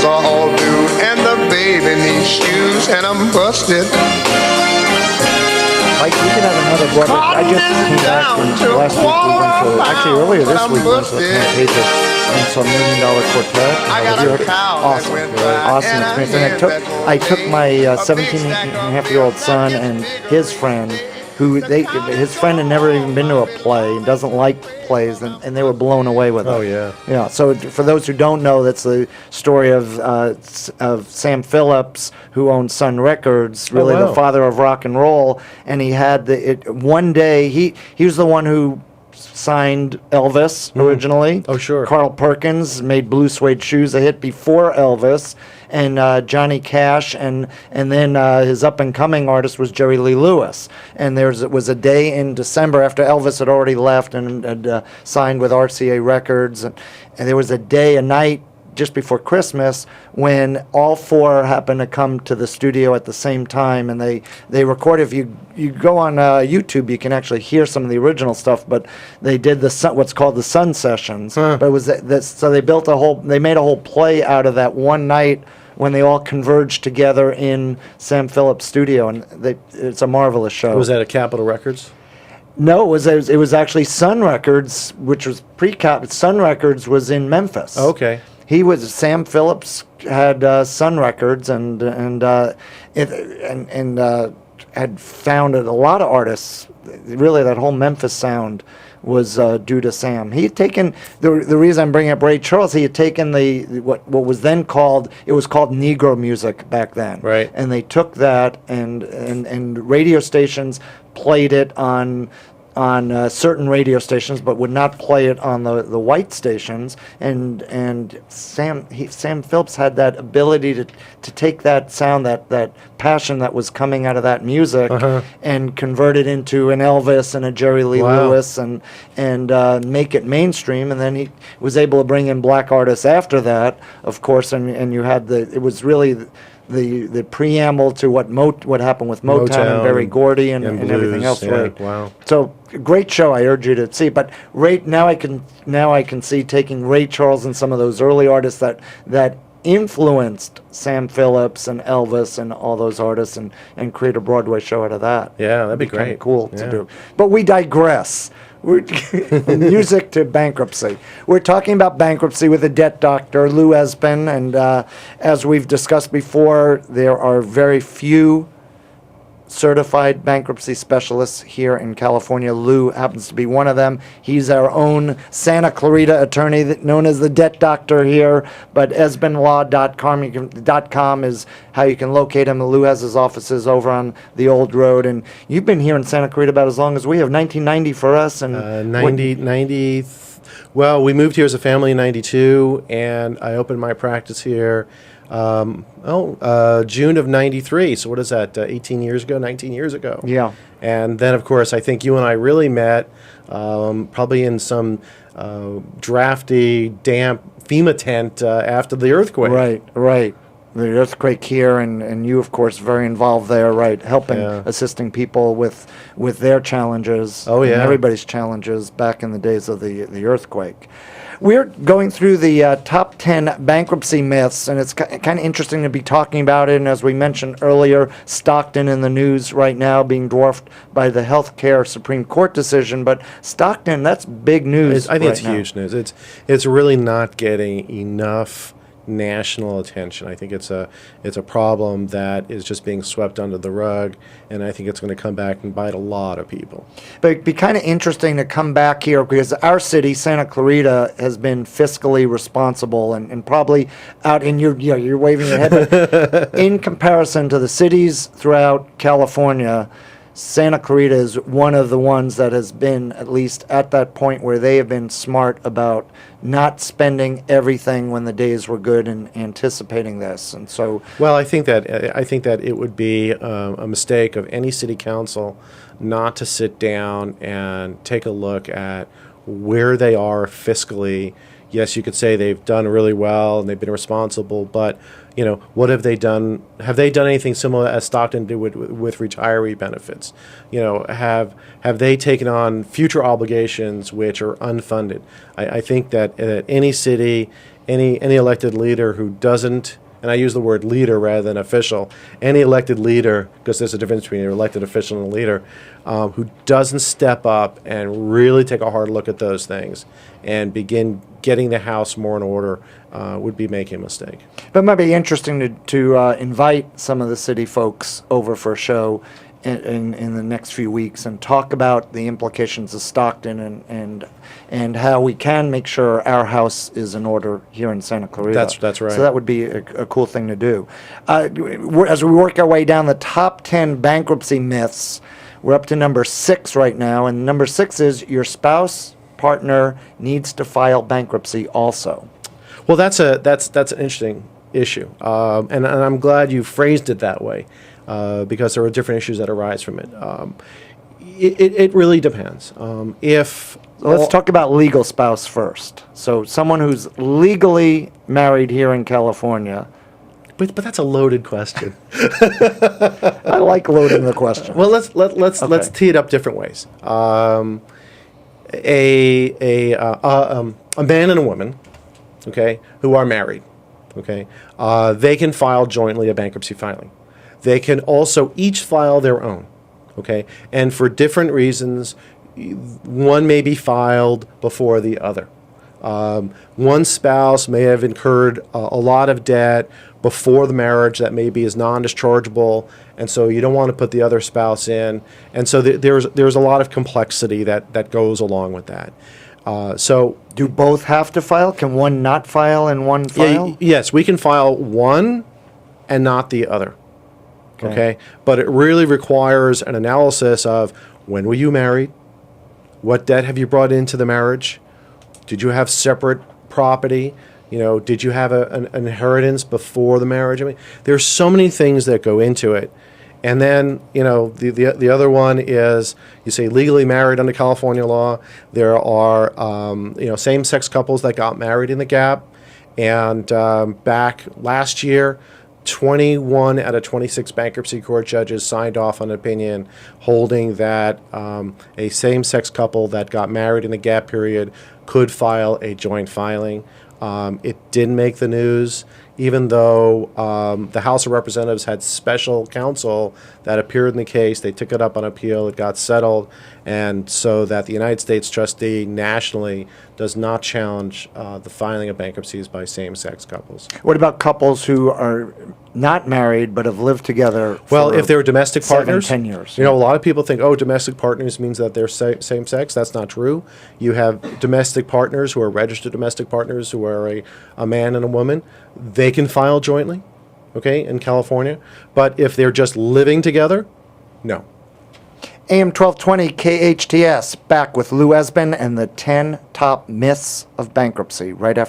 all do, and the baby needs shoes, and I'm busted. Like, we could have another blood. I just came back from last week. We went to, actually earlier this week, we went to the Contagious and saw $1 Million Quartet. I got a cow awesome, that went really by, awesome and experience. And I took my 17-and-a-half-year-old son and his friend, his friend had never even been to a play and doesn't like plays, and they were blown away with it. Oh, yeah. Yeah. So for those who don't know, that's the story of Sam Phillips, who owned Sun Records, really wow. the father of rock and roll. And he had one day he was the one who signed Elvis originally. Oh, sure. Carl Perkins made Blue Suede Shoes a hit before Elvis, and Johnny Cash, and then his up-and-coming artist was Jerry Lee Lewis. And there was a day in December after Elvis had already left and had signed with RCA Records, and there was a night just before Christmas when all four happened to come to the studio at the same time, and they recorded. If you go on YouTube, you can actually hear some of the original stuff, but they did what's called the Sun Sessions. But it was so they made a whole play out of that one night when they all converged together in Sam Phillips' studio, and it's a marvelous show. Was that at Capitol Records? No, it was actually Sun Records, which was pre-Cap. Sun Records was in Memphis. Okay. Sam Phillips had Sun Records and had founded a lot of artists. Really, that whole Memphis sound was due to Sam. He had taken the reason I'm bringing up Ray Charles. He had taken what was then called Negro music back then, right? And they took that and radio stations played it on certain radio stations, but would not play it on the white stations. And Sam Phillips had that ability to take that sound, that passion that was coming out of that music, and convert it into an Elvis and a Jerry Lee Lewis, and make it mainstream. And then he was able to bring in black artists after that, of course. And you had it was really the preamble to what happened with Motown and Berry Gordy and everything else, yeah, right? Wow. So great show. I urge you to see. But now I can see taking Ray Charles and some of those early artists that influenced Sam Phillips and Elvis and all those artists and create a Broadway show out of that. Yeah, that'd be Kinda great. cool to do. But we digress. We're music to bankruptcy. We're talking about bankruptcy with a debt doctor, Lou Esbin, and as we've discussed before, there are very few certified bankruptcy specialists here in California. Lou happens to be one of them. He's our own Santa Clarita attorney, known as the debt doctor here, but esbinlaw.com is how you can locate him. Lou has his offices over on the old road, and you've been here in Santa Clarita about as long as we have. 1990 for us, and 90. Well, we moved here as a family in 92, and I opened my practice here June of 93. So what is that, 18 years ago, 19 years ago? Yeah. And then, of course, I think you and I really met probably in some drafty, damp FEMA tent after the earthquake. Right. The earthquake here, and you, of course, very involved there, right? Helping, assisting people with their challenges. Oh, yeah. And everybody's challenges back in the days of the earthquake. We're going through the top 10 bankruptcy myths, and it's kind of interesting to be talking about it. And as we mentioned earlier, Stockton in the news right now, being dwarfed by the healthcare Supreme Court decision. But Stockton, that's big news. I think it's huge news. It's really not getting enough national attention. I think it's a problem that is just being swept under the rug, and I think it's going to come back and bite a lot of people. But it'd be kind of interesting to come back here because our city, Santa Clarita, has been fiscally responsible and probably out in you're waving your head, but in comparison to the cities throughout California, Santa Clarita is one of the ones that has been, at least at that point, where they have been smart about not spending everything when the days were good and anticipating this. And so, well, I think that it would be a mistake of any city council not to sit down and take a look at where they are fiscally. Yes, you could say they've done really well and they've been responsible, but what have they done? Have they done anything similar as Stockton did with retiree benefits? Have they taken on future obligations which are unfunded? I think that any city any elected leader who doesn't, and I use the word leader rather than official, any elected leader, because there's a difference between an elected official and a leader, who doesn't step up and really take a hard look at those things and begin getting the house more in order would be making a mistake. But it might be interesting to invite some of the city folks over for a show in the next few weeks and talk about the implications of Stockton and how we can make sure our house is in order here in Santa Clarita. That's right. So that would be a cool thing to do. As we work our way down the top 10 bankruptcy myths, we're up to number 6 right now, and number 6 is your spouse, partner needs to file bankruptcy also. Well, that's an interesting issue, and I'm glad you phrased it that way, because there are different issues that arise from it. It really depends. Let's talk about legal spouse first. So someone who's legally married here in California. But that's a loaded question. I like loading the question. Well, let's tee it up different ways. A man and a woman, okay, who are married, okay, they can file jointly a bankruptcy filing. They can also each file their own, okay, and for different reasons, one may be filed before the other. One spouse may have incurred a lot of debt before the marriage that maybe is non-dischargeable, and so you don't want to put the other spouse in, and so there's a lot of complexity that goes along with that. So do both have to file? Can one not file and one file? Yes, we can file one and not the other. Okay, but it really requires an analysis of when were you married, what debt have you brought into the marriage, did you have separate property? Did you have an inheritance before the marriage? I mean, there's so many things that go into it. And then, the other one is, you say legally married under California law. There are, same-sex couples that got married in the gap. And back last year, 21 out of 26 bankruptcy court judges signed off on an opinion holding that a same-sex couple that got married in the gap period could file a joint filing. It didn't make the news, even though the House of Representatives had special counsel that appeared in the case. They took it up on appeal. It got settled, and so that the United States trustee nationally does not challenge the filing of bankruptcies by same-sex couples. What about couples who are not married but have lived together Well, for if they're domestic 7, partners, 10 years? a lot of people think, domestic partners means that they're same-sex. That's not true. You have domestic partners who are registered domestic partners who are a man and a woman. They can file jointly, okay, in California. But if they're just living together, no. AM 1220 KHTS, back with Lou Esbin and the 10 top myths of bankruptcy right after